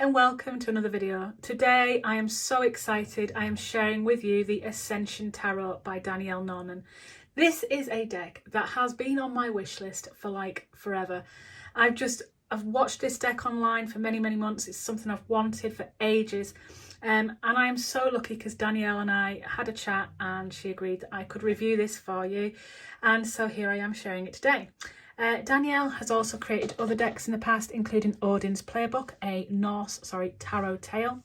and welcome to another video. Today I am so excited. I am sharing with you the Ascension Tarot by Dani'el Norman. This is a deck that has been on my wish list for like forever. I've watched this deck online for many months. It's something I've wanted for ages. And I am so lucky because Danielle and I had a chat and she agreed that I could review this for you. And so here I am sharing it today. Danielle has also created other decks in the past, including Odin's Playbook, a Norse tarot tale.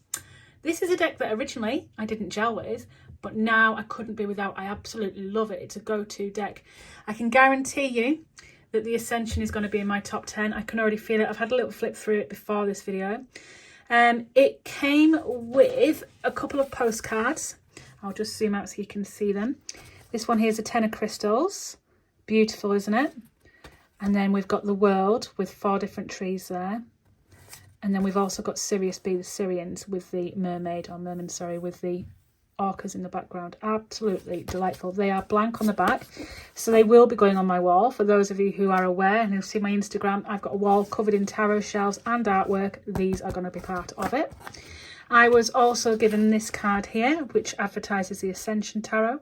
This is a deck that originally I didn't gel with, but now I couldn't be without. I absolutely love it. It's a go-to deck. I can guarantee you that the Ascension is going to be in my top 10. I can already feel it. I've had a little flip through it before this video. It came with a couple of postcards. I'll just zoom out so you can see them. This one here is a 10 of crystals. Beautiful, isn't it? And then we've got the world with 4 different trees there. And then we've also got Sirius B, the Syrians, with the mermaid, or merman, sorry, with the orcas in the background. Absolutely delightful. They are blank on the back, so they will be going on my wall. For those of you who are aware and who've seen my Instagram, I've got a wall covered in tarot shelves and artwork. These are going to be part of it. I was also given this card here, which advertises the Ascension Tarot,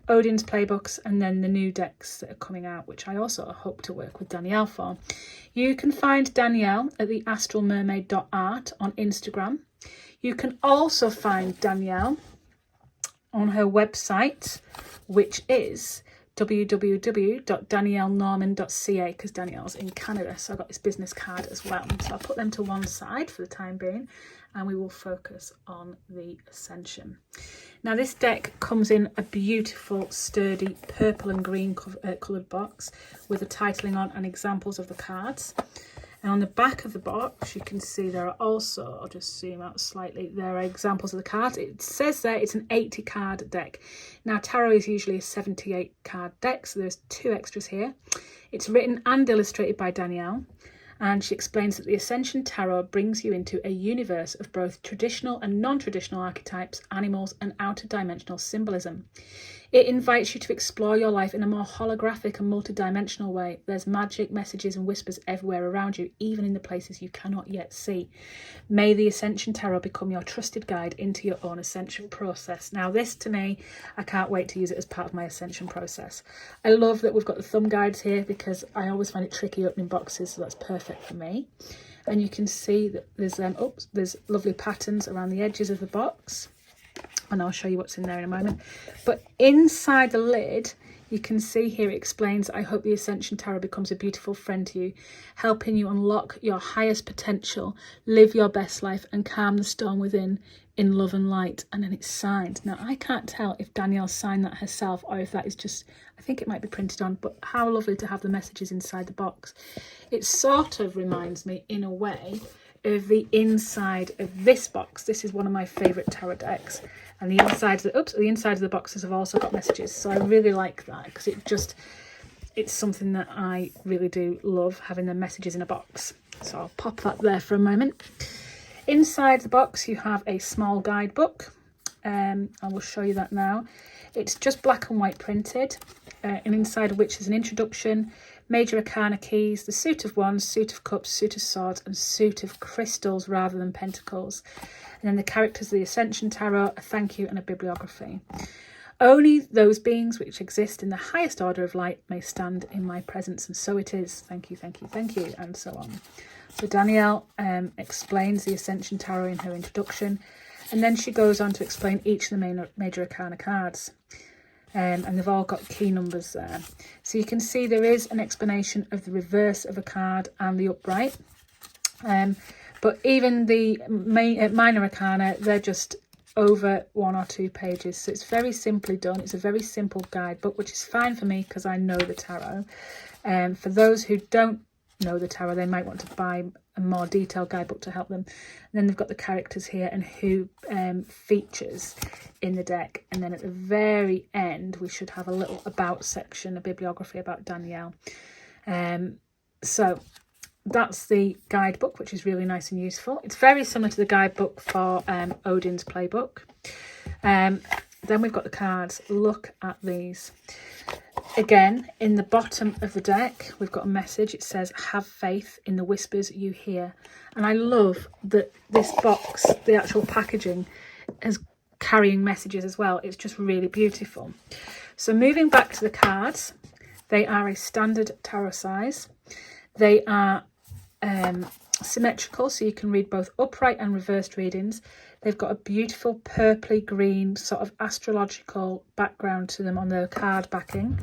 Odin's Playbooks, and then the new decks that are coming out, which I also hope to work with Danielle for. You can find Danielle at the astralmermaid.art on Instagram. You can also find Danielle on her website, which is www.danielnorman.ca, because Danielle's in Canada, so I've got this business card as well. So I'll put them to one side for the time being, and we will focus on the Ascension. Now this deck comes in a beautiful, sturdy purple and green coloured box with the titling on and examples of the cards. And on the back of the box, you can see there are also, I'll just zoom out slightly, there are examples of the cards. It says there it's an 80 card deck. Now tarot is usually a 78 card deck, so there's 2 extras here. It's written and illustrated by Danielle. And she explains that the Ascension Tarot brings you into a universe of both traditional and non-traditional archetypes, animals, and outer dimensional symbolism. It invites you to explore your life in a more holographic and multidimensional way. There's magic, messages, and whispers everywhere around you, even in the places you cannot yet see. May the Ascension Tarot become your trusted guide into your own ascension process. Now this, to me, I can't wait to use it as part of my ascension process. I love that we've got the thumb guides here because I always find it tricky opening boxes, so that's perfect for me. And you can see that there's there's lovely patterns around the edges of the box. And I'll show you what's in there in a moment. But inside the lid, you can see here it explains, I hope the Ascension Tarot becomes a beautiful friend to you, helping you unlock your highest potential, live your best life, and calm the storm within in love and light. And then it's signed. Now, I can't tell if Danielle signed that herself or if that is just, I think it might be printed on, but how lovely to have the messages inside the box. It sort of reminds me, in a way, of the inside of this box. This is one of my favourite tarot decks. And the inside of the boxes have also got messages. So I really like that because it's something that I really do love, having the messages in a box. So I'll pop that there for a moment. Inside the box, you have a small guidebook. I will show you that now. It's just black and white printed, and inside of which is an introduction, major arcana keys, the suit of wands, suit of cups, suit of swords, and suit of crystals rather than pentacles. And then the characters of the Ascension Tarot, a thank you, and a bibliography. Only those beings which exist in the highest order of light may stand in my presence, and so it is. Thank you, thank you, thank you, and so on. So Danielle explains the Ascension Tarot in her introduction, and then she goes on to explain each of the major arcana cards. And they've all got key numbers there. So you can see there is an explanation of the reverse of a card and the upright. But even the minor arcana, they're just over 1 or 2 pages. So it's very simply done. It's a very simple guidebook, which is fine for me because I know the tarot. For those who don't know the tarot, they might want to buy a more detailed guidebook to help them. And then they've got the characters here and who features in the deck. And then at the very end, we should have a little about section, a bibliography about Danielle. So that's the guidebook, which is really nice and useful. It's very similar to the guidebook for Odin's Playbook. Then we've got the cards. Look at these. Again, in the bottom of the deck, we've got a message. It says, have faith in the whispers you hear. And I love that this box, the actual packaging, is carrying messages as well. It's just really beautiful. So moving back to the cards, they are a standard tarot size. They are symmetrical, so you can read both upright and reversed readings. They've got a beautiful purpley green sort of astrological background to them on the card backing.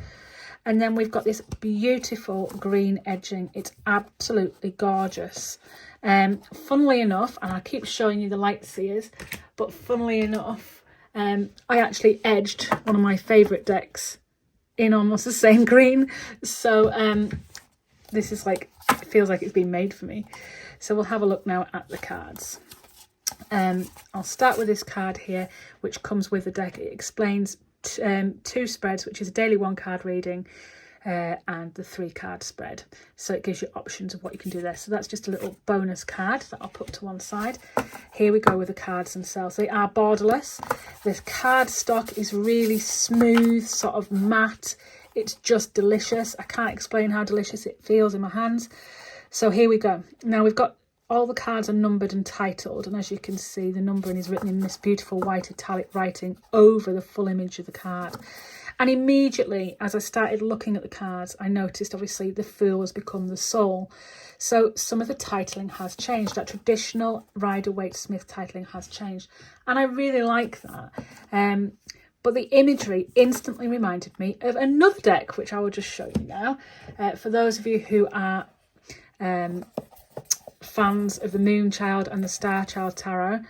And then we've got this beautiful green edging. It's absolutely gorgeous. Funnily enough, and I keep showing you the light seers, but funnily enough, I actually edged one of my favourite decks in almost the same green. So this is like, it feels like it's been made for me. So we'll have a look now at the cards. I'll start with this card here, which comes with the deck. It explains two spreads, which is a daily 1 card reading and the 3 card spread. So it gives you options of what you can do there. So that's just a little bonus card that I'll put to one side. Here we go with the cards themselves. They are borderless. This card stock is really smooth, sort of matte. It's just delicious. I can't explain how delicious it feels in my hands. So here we go. Now we've got all the cards are numbered and titled, and as you can see, the numbering is written in this beautiful white italic writing over the full image of the card. And immediately, as I started looking at the cards, I noticed, obviously, the Fool has become the Soul. So some of the titling has changed. That traditional Rider-Waite-Smith titling has changed. And I really like that. But the imagery instantly reminded me of another deck, which I will just show you now. For those of you who are fans of the Moonchild and the Starchild Tarot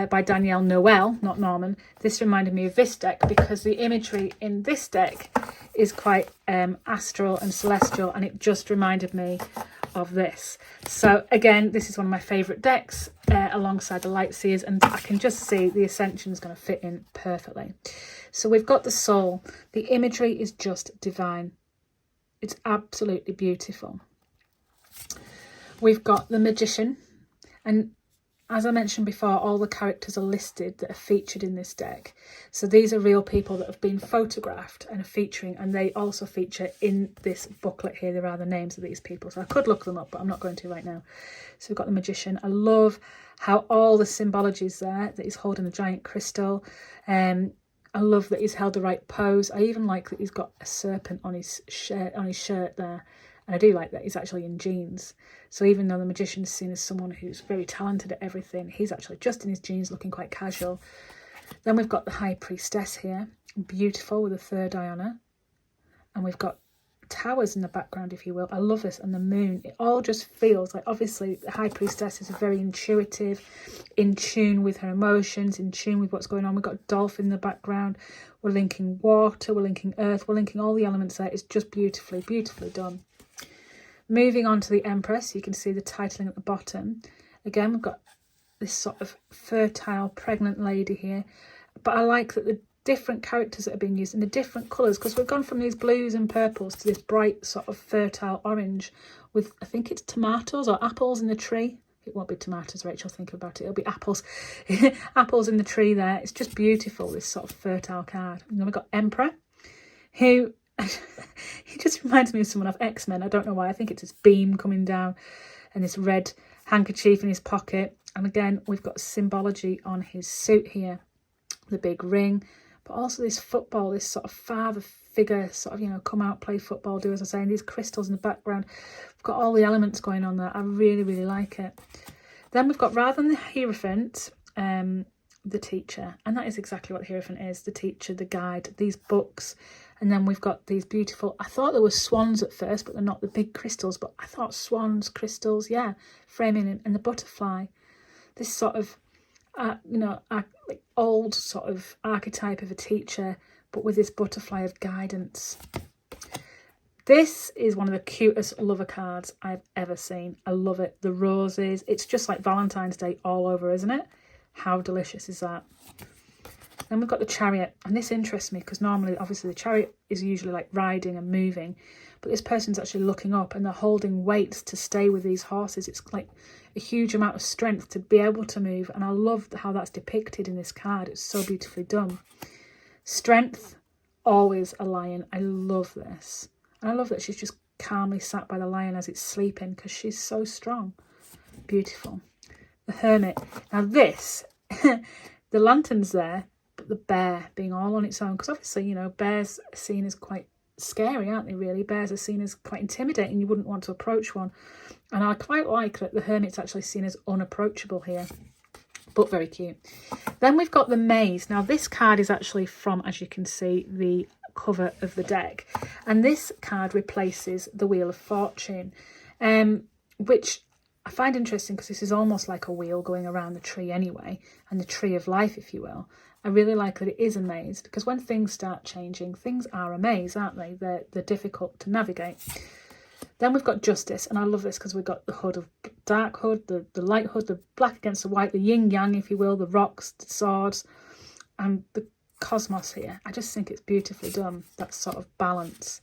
by Dani'el, not Norman, this reminded me of this deck because the imagery in this deck is quite astral and celestial, and it just reminded me of this. So again, this is one of my favourite decks alongside the Light Seers, and I can just see the Ascension is going to fit in perfectly. So we've got the Soul. The imagery is just divine. It's absolutely beautiful. We've got the Magician, and as I mentioned before, all the characters are listed that are featured in this deck. So these are real people that have been photographed and are featuring, and they also feature in this booklet here. There are the names of these people, so I could look them up, but I'm not going to right now. So we've got the Magician. I love how all the symbology is there, that he's holding a giant crystal. I love that he's held the right pose. I even like that he's got a serpent on his shirt there. And I do like that he's actually in jeans. So even though the Magician is seen as someone who's very talented at everything, he's actually just in his jeans looking quite casual. Then we've got the High Priestess here, beautiful with a third eye on her. And we've got towers in the background, if you will. I love this, and the moon. It all just feels like, obviously, the High Priestess is very intuitive, in tune with her emotions, in tune with what's going on. We've got a dolphin in the background. We're linking water, we're linking earth, we're linking all the elements there. It's just beautifully, beautifully done. Moving on to the Empress, you can see the titling at the bottom. Again, we've got this sort of fertile, pregnant lady here. But I like that the different characters that are being used in the different colours, because we've gone from these blues and purples to this bright sort of fertile orange with, I think it's tomatoes or apples in the tree. It won't be tomatoes, Rachel, think about it. It'll be apples. Apples in the tree there. It's just beautiful, this sort of fertile card. And then we've got Emperor, who... he just reminds me of someone of X-Men. I don't know why. I think it's this beam coming down and this red handkerchief in his pocket. And again, we've got symbology on his suit here, the big ring, but also this football, this sort of father figure, sort of, you know, come out, play football, do as I say, and these crystals in the background. We've got all the elements going on there. I really, really like it. Then we've got, rather than the Hierophant, the teacher, and that is exactly what the Hierophant is, the teacher, the guide, these books. And then we've got these beautiful, I thought there were swans at first, but they're not, the big crystals, but I thought swans, crystals, yeah, framing in, and the butterfly, this sort of, like old sort of archetype of a teacher, but with this butterfly of guidance. This is one of the cutest lover cards I've ever seen. I love it. The roses, it's just like Valentine's Day all over, isn't it? How delicious is that? Then we've got the Chariot, and this interests me because normally, obviously, the Chariot is usually like riding and moving, but this person's actually looking up and they're holding weights to stay with these horses. It's like a huge amount of strength to be able to move, and I love how that's depicted in this card. It's so beautifully done. Strength, always a lion. I love this. And I love that she's just calmly sat by the lion as it's sleeping because she's so strong. Beautiful. The Hermit. Now this, the lantern's there, but the bear being all on its own. Because obviously, you know, bears are seen as quite scary, aren't they, really? Bears are seen as quite intimidating. You wouldn't want to approach one. And I quite like that the Hermit's actually seen as unapproachable here. But very cute. Then we've got the Maze. Now this card is actually from, as you can see, the cover of the deck. And this card replaces the Wheel of Fortune, which I find interesting because this is almost like a wheel going around the tree anyway, and the tree of life, if you will. I really like that it is a maze, because when things start changing, things are a maze, aren't they? They're difficult to navigate. Then we've got Justice, and I love this because we've got the hood of dark hood, the light hood, the black against the white, the yin-yang, if you will, the rocks, the swords, and the cosmos here. I just think it's beautifully done, that sort of balance.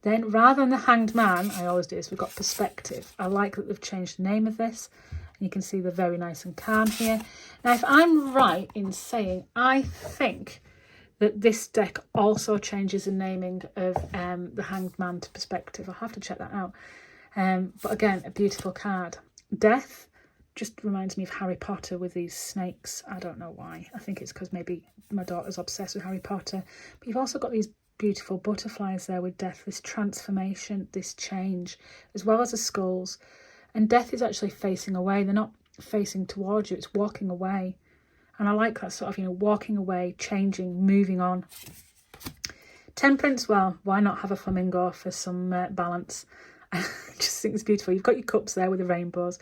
Then, rather than the Hanged Man, I always do this, we've got Perspective. I like that they've changed the name of this. And you can see they're very nice and calm here. Now, if I'm right in saying, I think that this deck also changes the naming of the Hanged Man to Perspective. I'll have to check that out. But again, a beautiful card. Death just reminds me of Harry Potter with these snakes. I don't know why. I think it's because maybe my daughter's obsessed with Harry Potter. But you've also got these beautiful butterflies there with Death, this transformation, this change, as well as the skulls. And Death is actually facing away. They're not facing towards you, it's walking away. And I like that sort of, you know, walking away, changing, moving on. Temperance, well, why not have a flamingo for some balance? I just think it's beautiful. You've got your cups there with the rainbows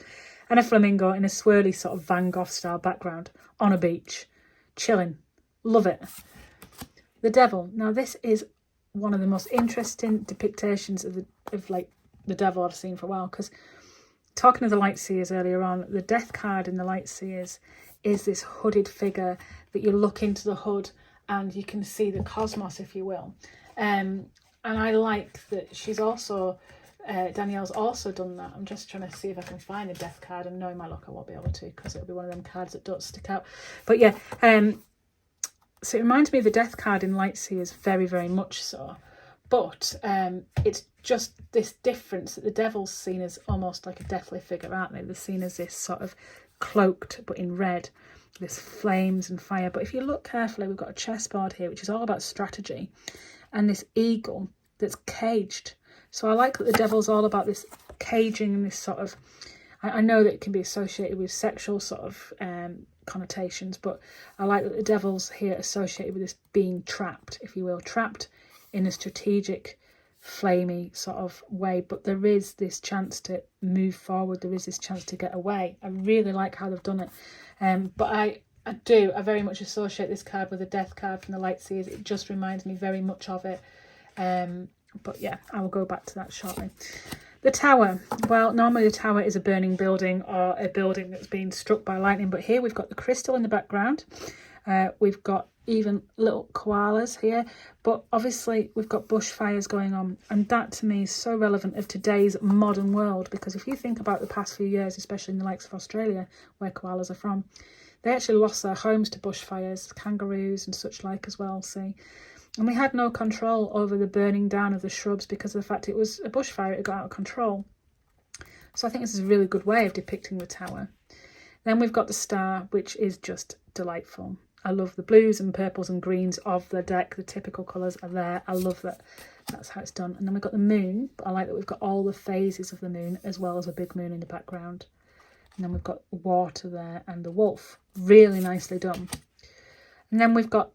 and a flamingo in a swirly sort of Van Gogh style background on a beach, chilling. Love it. The Devil. Now this is one of the most interesting depictions of like the devil I've seen for a while, because talking of the Light Seers earlier on, the Death card in the Light Seers is this hooded figure that you look into the hood and you can see the cosmos, if you will. And I like that she's also, Danielle's also done that. I'm just trying to see if I can find the Death card, and knowing my luck I won't be able to, because it'll be one of them cards that don't stick out. But yeah, so it reminds me of the Death card in Light Seers, very, very much so. But it's just this difference that the Devil's seen as almost like a deathly figure, aren't they? They're seen as this sort of cloaked, but in red, this flames and fire. But if you look carefully, we've got a chessboard here, which is all about strategy, and this eagle that's caged. So I like that the Devil's all about this caging and this sort of, I know that it can be associated with sexual sort of connotations, but I like that the Devil's here associated with this being trapped, if you will, trapped in a strategic, flamey sort of way. But there is this chance to move forward, there is this chance to get away. I really like how they've done it. But I very much associate this card with the Death card from the Light Seers. It just reminds me very much of it. But yeah, I will go back to that shortly. The Tower. Well, normally the Tower is a burning building or a building that's been struck by lightning, but here we've got the crystal in the background. We've got even little koalas here, but obviously we've got bushfires going on, and that to me is so relevant of today's modern world, because if you think about the past few years, especially in the likes of Australia, where koalas are from, they actually lost their homes to bushfires, kangaroos and such like as well, see. And we had no control over the burning down of the shrubs because of the fact it was a bushfire, it got out of control. So I think this is a really good way of depicting the Tower. Then we've got the Star, which is just delightful. I love the blues and purples and greens of the deck. The typical colours are there. I love that that's how it's done. And then we've got the moon, but I like that we've got all the phases of the moon as well as a big moon in the background. And then we've got water there and the wolf. Really nicely done. And then we've got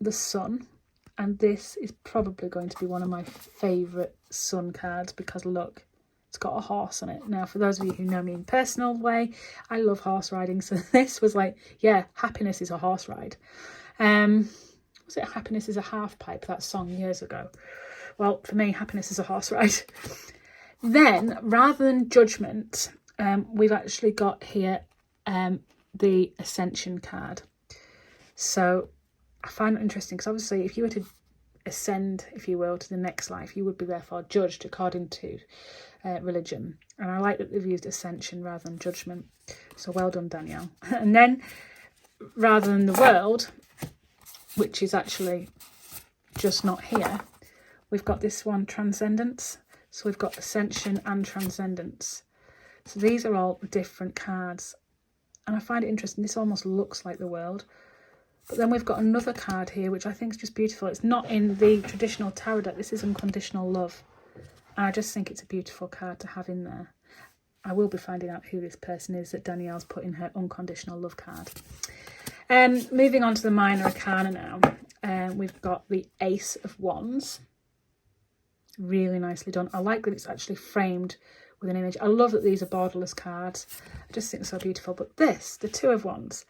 the sun. And this is probably going to be one of my favourite sun cards because look, it's got a horse on it. Now, for those of you who know me in a personal way, I love horse riding. So this was like, yeah, happiness is a horse ride. Was it Happiness is a Half Pipe, that song years ago? Well, for me, happiness is a horse ride. Then, rather than Judgment, we've actually got here the Ascension card. So I find it interesting because obviously if you were to ascend, if you will, to the next life, you would be therefore judged according to religion. And I like that they've used Ascension rather than Judgment. So well done, Danielle. And then rather than the World, which is actually just not here. We've got this one, Transcendence. So we've got Ascension and Transcendence. So these are all different cards. And I find it interesting. This almost looks like the World. But then we've got another card here, which I think is just beautiful. It's not in the traditional tarot deck. This is Unconditional Love. And I just think it's a beautiful card to have in there. I will be finding out who this person is that Danielle's put in her Unconditional Love card. Moving on to the Minor Arcana now. We've got the Ace of Wands. Really nicely done. I like that it's actually framed with an image. I love that these are borderless cards. I just think they're so beautiful. But this, the Two of Wands,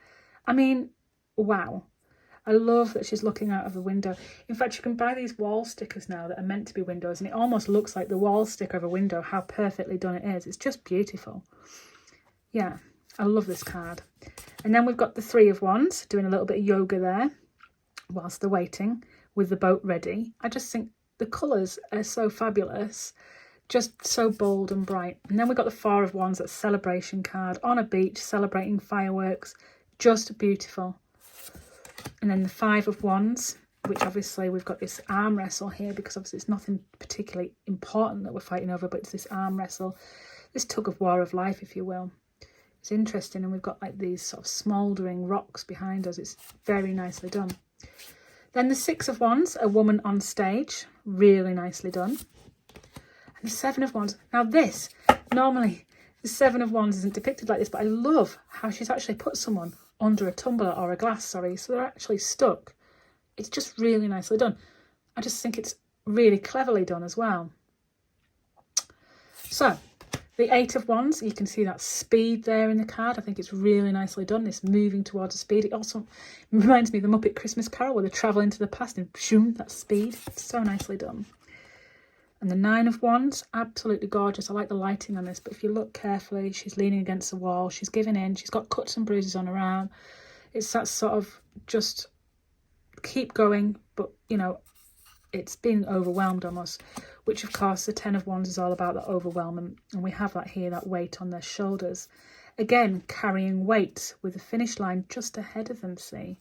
I mean, wow. I love that she's looking out of the window. In fact, you can buy these wall stickers now that are meant to be windows, and it almost looks like the wall sticker of a window, how perfectly done it is. It's just beautiful. Yeah, I love this card. And then we've got the Three of Wands, doing a little bit of yoga there whilst they're waiting with the boat ready. I just think the colours are so fabulous, just so bold and bright. And then we've got the Four of Wands, that celebration card, on a beach, celebrating fireworks, just beautiful. And then the Five of Wands, which obviously we've got this arm wrestle here, because obviously it's nothing particularly important that we're fighting over, but it's this arm wrestle, this tug of war of life, if you will. It's interesting, and we've got like these sort of smouldering rocks behind us. It's very nicely done. Then the Six of Wands, a woman on stage, really nicely done. And the Seven of Wands. Now this, normally the Seven of Wands isn't depicted like this, but I love how she's actually put someone under a tumbler or a glass, sorry, so they're actually stuck. It's just really nicely done. I just think it's really cleverly done as well. So, the Eight of Wands, you can see that speed there in the card. I think it's really nicely done, this moving towards a speed. It also reminds me of the Muppet Christmas Carol, where they travel into the past and shoom, that speed. It's so nicely done. And the Nine of Wands, absolutely gorgeous. I like the lighting on this, but if you look carefully, she's leaning against the wall. She's giving in. She's got cuts and bruises on her arm. It's that sort of just keep going, but, you know, it's being overwhelmed almost, which, of course, the Ten of Wands is all about, that overwhelming. And we have that here, that weight on their shoulders. Again, carrying weight with the finish line just ahead of them, see?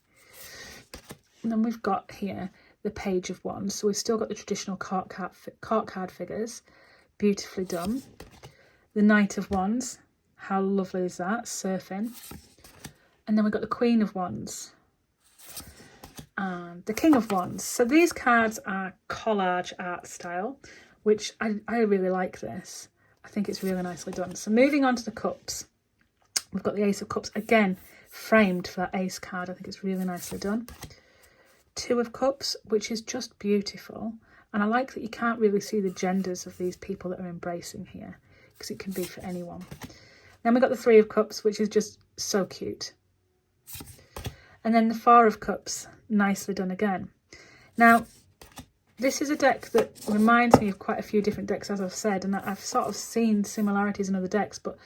And then we've got here the Page of Wands. So we've still got the traditional court card figures, beautifully done. The Knight of Wands, how lovely is that, surfing. And then we've got the Queen of Wands and the King of Wands. So these cards are collage art style, which I really like this. I think it's really nicely done. So moving on to the cups, we've got the Ace of Cups, again framed for that ace card. I think it's really nicely done. Two of Cups, which is just beautiful, and I like that you can't really see the genders of these people that are embracing here, because it can be for anyone. Then we've got the Three of Cups, which is just so cute. And then the Four of Cups, nicely done again. Now, this is a deck that reminds me of quite a few different decks, as I've said, and I've sort of seen similarities in other decks, but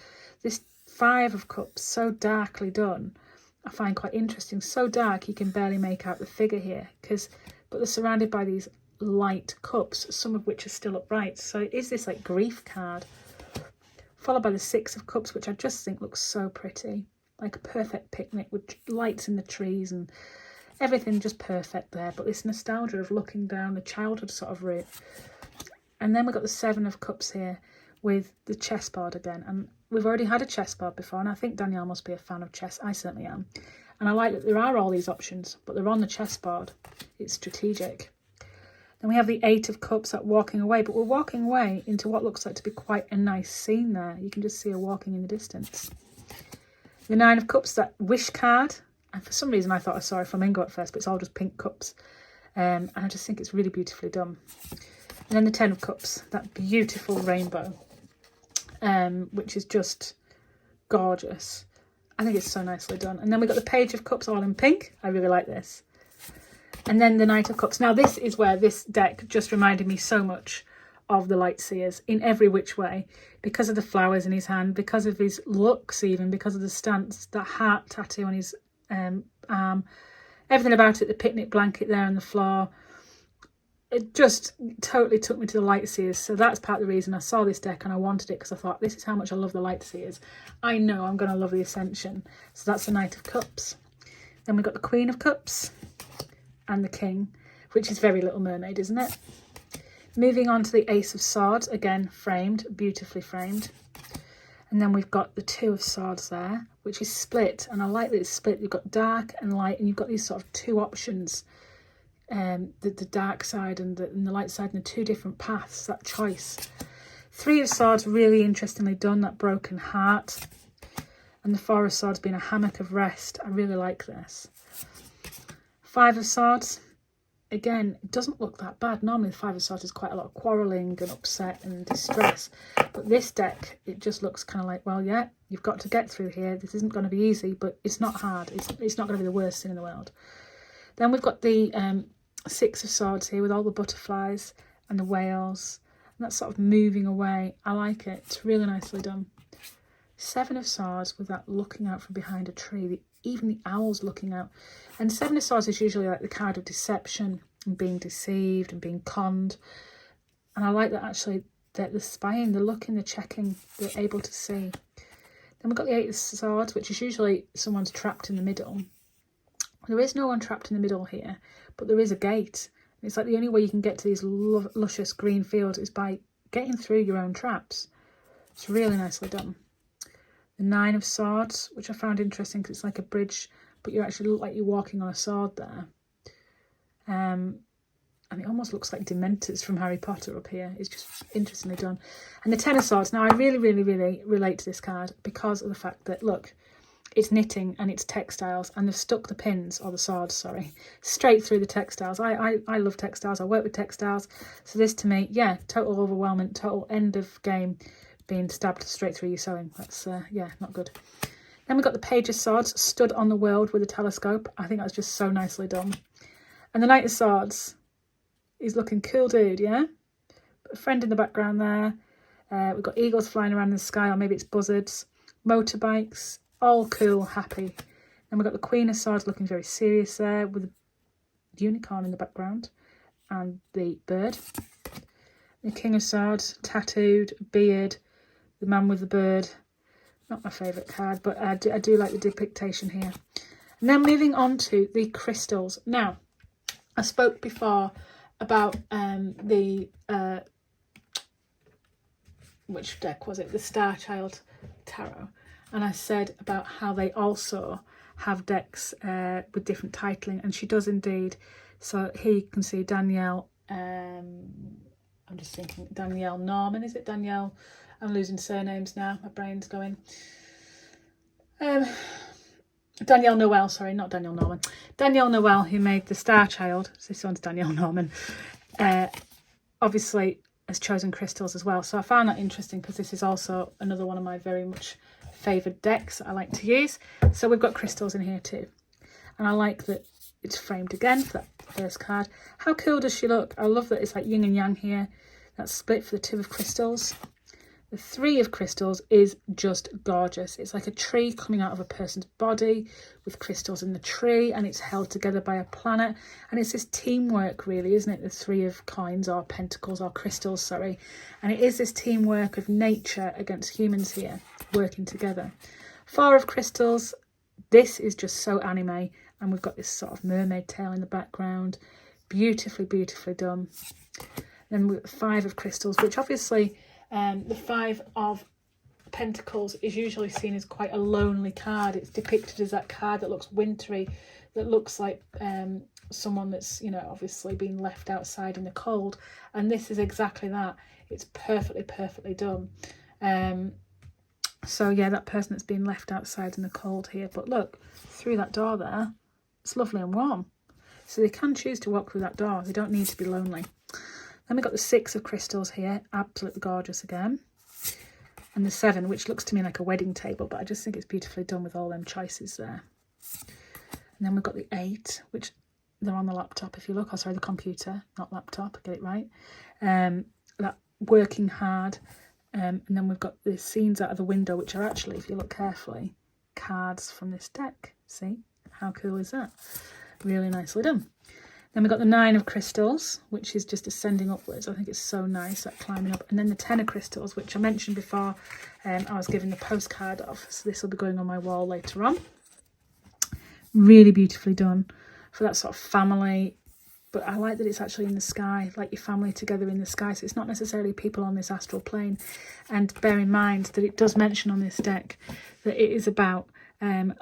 this Five of Cups, so darkly done, I find quite interesting. So dark you can barely make out the figure here, but they're surrounded by these light cups, some of which are still upright. So it is this like grief card, followed by the Six of Cups, which I just think looks so pretty, like a perfect picnic with lights in the trees and everything just perfect there. But this nostalgia of looking down the childhood sort of route. And then we've got the Seven of Cups here with the chessboard again, and we've already had a chessboard before, and I think Danielle must be a fan of chess. I certainly am. And I like that there are all these options, but they're on the chessboard. It's strategic. Then we have the Eight of Cups, that walking away, but we're walking away into what looks like to be quite a nice scene there. You can just see her walking in the distance. The Nine of Cups, that wish card, and for some reason I thought I saw a flamingo at first, but it's all just pink cups. And I just think it's really beautifully done. And then the Ten of Cups, that beautiful rainbow, which is just gorgeous. I think it's so nicely done. And then we've got the Page of Cups, all in pink. I really like this. And then the Knight of Cups. Now this is where this deck just reminded me so much of the Lightseers in every which way, because of the flowers in his hand, because of his looks, even because of the stance, that heart tattoo on his arm, everything about it, the picnic blanket there on the floor. It just totally took me to the Lightseers. So that's part of the reason I saw this deck and I wanted it, because I thought, this is how much I love the Lightseers. I know I'm going to love the Ascension. So that's the Knight of Cups. Then we've got the Queen of Cups and the King, which is very Little Mermaid, isn't it? Moving on to the Ace of Swords, again framed, beautifully framed. And then we've got the Two of Swords there, which is split, and I like that it's split. You've got dark and light, and you've got these sort of two options, the dark side and the light side, and the two different paths, that choice. Three of Swords, really interestingly done, that broken heart. And the Four of Swords being a hammock of rest. I really like this. Five of Swords, again, it doesn't look that bad. Normally the Five of Swords is quite a lot of quarrelling and upset and distress. But this deck, it just looks kind of like, well, yeah, you've got to get through here. This isn't going to be easy, but it's not hard. It's not going to be the worst thing in the world. Then we've got the Six of Swords here with all the butterflies and the whales. And that's sort of moving away. I like it. It's really nicely done. Seven of Swords with that looking out from behind a tree. Even the owl's looking out. And Seven of Swords is usually like the card of deception and being deceived and being conned. And I like that actually, that the spying, the looking, the checking, they're able to see. Then we've got the Eight of Swords, which is usually someone's trapped in the middle. There is no one trapped in the middle here, but there is a gate. It's like the only way you can get to these luscious green fields is by getting through your own traps. It's really nicely done. The Nine of Swords, which I found interesting because it's like a bridge, but you actually look like you're walking on a sword there. And it almost looks like Dementors from Harry Potter up here. It's just interestingly done. And the Ten of Swords. Now, I really, really, really relate to this card because of the fact that, look, it's knitting and it's textiles, and they've stuck the pins, or the swords, sorry, straight through the textiles. I love textiles. I work with textiles. So this, to me, yeah, total overwhelming, total end of game, being stabbed straight through your sewing. That's, yeah, not good. Then we've got the Page of Swords, stood on the world with a telescope. I think that's just so nicely done. And the Knight of Swords, he's looking cool dude, yeah? A friend in the background there. We've got eagles flying around in the sky, or maybe it's buzzards. Motorbikes, all cool, happy. Then we've got the Queen of Swords looking very serious there, with a unicorn in the background and the bird. The King of Swords, tattooed, beard, the man with the bird. Not my favourite card, but I do like the depiction here. And then moving on to the crystals. Now, I spoke before about which deck was it? The Star Child Tarot. And I said about how they also have decks with different titling, and she does indeed. So here you can see Dani'el, I'm just thinking Danielle Norman, is it Danielle? I'm losing surnames now, my brain's going. Danielle Noel, sorry, not Danielle Norman. Danielle Noel, who made the Star Child, so this one's Danielle Norman, obviously has chosen crystals as well. So I found that interesting because this is also another one of my very much favoured decks that I like to use. So we've got crystals in here too. And I like that it's framed again for that first card. How cool does she look? I love that it's like yin and yang here. That's split for the Two of Crystals. The Three of Crystals is just gorgeous. It's like a tree coming out of a person's body with crystals in the tree, and it's held together by a planet. And it's this teamwork, really, isn't it? The Three of Coins, or Pentacles, or Crystals, sorry. And it is this teamwork of nature against humans here, working together. Four of Crystals, this is just so anime. And we've got this sort of mermaid tail in the background. Beautifully, beautifully done. Then we've got Five of Crystals, which obviously... the Five of Pentacles is usually seen as quite a lonely card. It's depicted as that card that looks wintry, that looks like someone that's, you know, obviously been left outside in the cold. And this is exactly that. It's perfectly, perfectly done. So yeah, that person that's been left outside in the cold here. But look, through that door there, it's lovely and warm. So they can choose to walk through that door. They don't need to be lonely. Then we've got the Six of Crystals here, absolutely gorgeous again. And the Seven, which looks to me like a wedding table, but I just think it's beautifully done with all them choices there. And then we've got the Eight, which they're on the laptop if you look. Oh, sorry, the computer, not laptop, get it right. That working hard. And then we've got the scenes out of the window, which are actually, if you look carefully, cards from this deck. See? How cool is that? Really nicely done. Then we've got the Nine of Crystals, which is just ascending upwards. I think it's so nice, that climbing up. And then the Ten of Crystals, which I mentioned before I was given the postcard of. So this will be going on my wall later on. Really beautifully done for that sort of family, but I like that it's actually in the sky, like your family together in the sky. So it's not necessarily people on this astral plane. And bear in mind that it does mention on this deck that it is about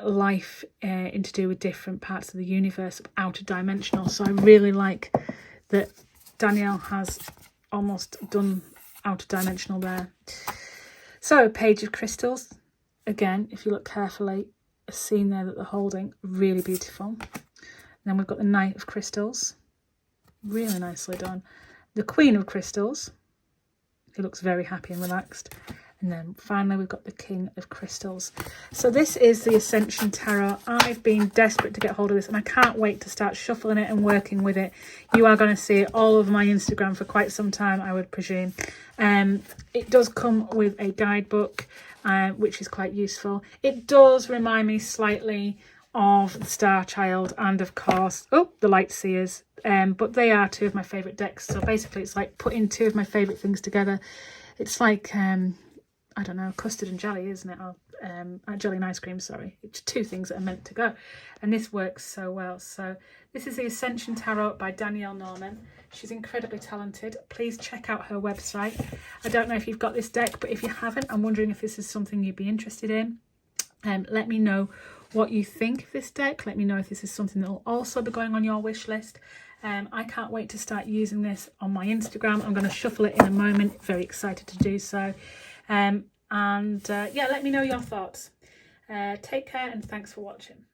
life in to do with different parts of the universe, outer dimensional. So I really like that Dani'el has almost done outer dimensional there. So Page of Crystals, again, if you look carefully, a scene there that they're holding, really beautiful. And then we've got the Knight of Crystals, really nicely done. The Queen of Crystals, who looks very happy and relaxed. And then finally we've got the King of Crystals. So this is the Ascension Tarot. I've been desperate to get hold of this and I can't wait to start shuffling it and working with it. You are going to see it all over my Instagram for quite some time, I would presume. It does come with a guidebook, which is quite useful. It does remind me slightly of the Star Child and of course, the Light Seers. But they are two of my favourite decks. So basically it's like putting two of my favourite things together. It's like... I don't know, custard and jelly, isn't it? Or jelly and ice cream, sorry. It's two things that are meant to go. And this works so well. So this is the Ascension Tarot by Dani'el Norman. She's incredibly talented. Please check out her website. I don't know if you've got this deck, but if you haven't, I'm wondering if this is something you'd be interested in. Let me know what you think of this deck. Let me know if this is something that will also be going on your wish list. I can't wait to start using this on my Instagram. I'm going to shuffle it in a moment. Very excited to do so. Yeah, let me know your thoughts. Take care and thanks for watching.